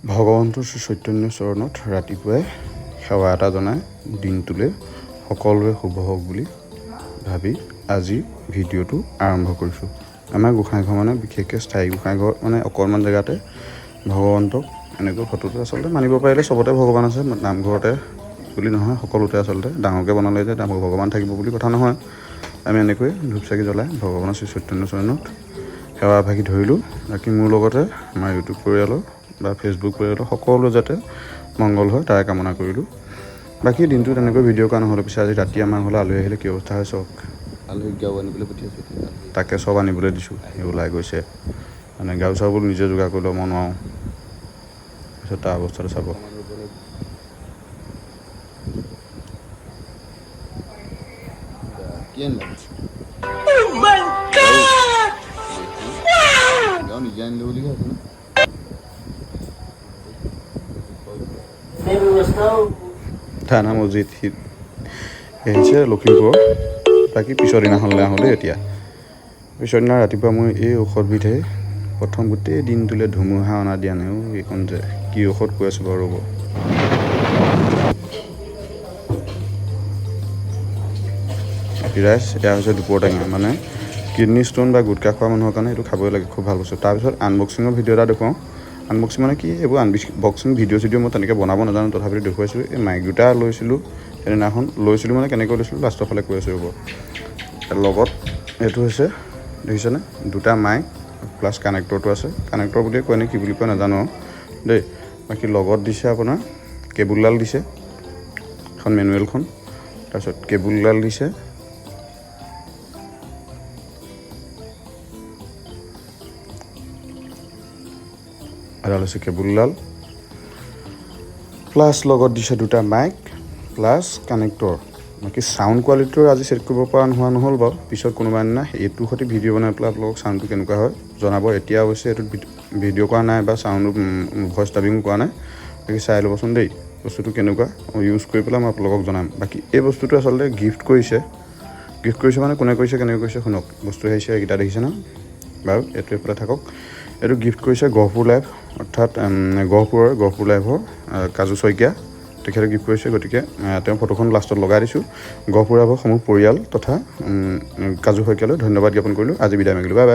ভগৱন্তৰ শ্ৰী চৈতন্য চৰণত ৰাতিপুৱাই সেৱা এটা জনাই দিনটোলৈ সকলোৰে শুভ হওক বুলি ভাবি আজি ভিডিঅ'টো আৰম্ভ কৰিছোঁ। আমাৰ গোসাঁইঘৰ মানে বিশেষকৈ স্থায়ী গোসাঁইঘৰ মানে অকণমান জেগাতে ভগৱন্তক এনেকৈ ফটোটো আচলতে মানিব পাৰিলে চবতে ভগৱান আছে, নামঘৰতে বুলি নহয় সকলোতে আচলতে ডাঙৰকৈ বনালে যে ভগৱান থাকিব বুলি কথা নহয়। আমি এনেকৈ ধূপ চাকি জ্বলাই ভগৱানৰ শ্ৰী চৈতন্য চৰণত সেৱা ভাগি ধৰিলোঁ। বাকী মোৰ লগতে আমাৰ ইউটিউব পৰিয়ালৰ বা ফেচবুক পৰিয়ালৰ সকলো যাতে মংগল হয় তাৰে কামনা কৰিলোঁ। বাকী দিনটো তেনেকৈ ভিডিঅ' কৰা নহ'লে পিছে আজি ৰাতি আমাৰ ঘৰলৈ আলহী আহিলে কি অৱস্থা হয় চাওক। আলহীক গাৰু আনিবলৈ পঠিয়াইছোঁ, তাকে চব আনিবলৈ দিছোঁ। সি ওলাই গৈছে মানে গাৰু চাৰুবোৰ নিজে যোগাৰ কৰি ল'ব নোৱাৰোঁ। তাৰপিছত তাৰ অৱস্থাটো চাব। থানা মছজিদ আহিছে লখিমপুৰ। বাকী পিছৰ দিনাখনলৈ আহোঁ দেই। এতিয়া পিছৰ দিনা ৰাতিপুৱা মই এই ঔষধবিধে প্ৰথম গোটেই দিনটোলৈ ধুমুহা অনা দিয়া নাই। এইখন যে কি ঔষধ কৈ আছোঁ বাৰু ৰ'ব। ৰাইচ এয়া হৈছে দুপৰ টেঙা, মানে কিডনী ষ্ট'ন বা গুটকা খোৱা মানুহৰ কাৰণে এইটো খাবই লাগে, খুব ভাল বস্তু। তাৰপিছত আনবক্সিঙৰ ভিডিঅ' এটা দেখুৱাওঁ। আনবক্সিং মানে কি, এইবোৰ আনবক্সিং ভিডিঅ' মই তেনেকৈ বনাব নাজানো, তথাপিতো দেখুৱাইছোঁ। এই মাইক দুটা লৈছিলোঁ সেইদিনাখন, মানে কেনেকৈ লৈছিলোঁ লাষ্টৰ ফালে কৈ আছোঁ ৰ'ব। লগত এইটো হৈছে দেখিছেনে, দুটা মাইক প্লাছ কানেক্টৰটো আছে। কানেক্টৰ বুলিয়ে কয় নে কি বুলি কয় নাজানো দেই। বাকী লগত দিছে আপোনাৰ কেবুলডাল দিছে, এখন মেনুৱেলখন, তাৰপিছত কেবুলডাল দিছে, এডাল হৈছে কেবুলডাল, প্লাছ লগত দিছে দুটা মাইক প্লাছ কানেক্টৰ। বাকী চাউণ্ড কোৱালিটিটো আজি চেক কৰিব পৰা নহ'ল বাৰু, পিছত কোনোবা দিনা এইটোৰ সৈতে ভিডিঅ' বনাই পেলাই আপোনালোকক চাউণ্ডটো কেনেকুৱা হয় জনাব। এতিয়া অৱশ্যে এইটোত ভিডিঅ' কৰা নাই বা চাউণ্ড ভইচ ডাবিঙো কৰা নাই। বাকী চাই ল'বচোন দেই বস্তুটো কেনেকুৱা, ইউজ কৰি পেলাই মই আপোনালোকক জনাম। বাকী এই বস্তুটো আচলতে গিফ্ট কৰিছে মানে কোনে কৰিছে কেনেকৈ কৰিছে শুনক। বস্তু আহিছে এইকেইটা দেখিছে ন বাৰু, এইটো এইফালে থাকক। এইটো গিফ্ট কৰিছে গহপুৰ লাইভ, অৰ্থাৎ গহপুৰ লাইভৰ কাজু শইকীয়া, তেখেতে গিফ্ট কৰিছে। গতিকে তেওঁ ফটোখন লাষ্টত লগাই দিছোঁ। গহপুৰ লাইভৰ সমূহ পৰিয়াল তথা কাজু শইকীয়ালৈ ধন্যবাদ জ্ঞাপন কৰিলোঁ। আজি বিদায় মাগিলোঁ, বাই বাই।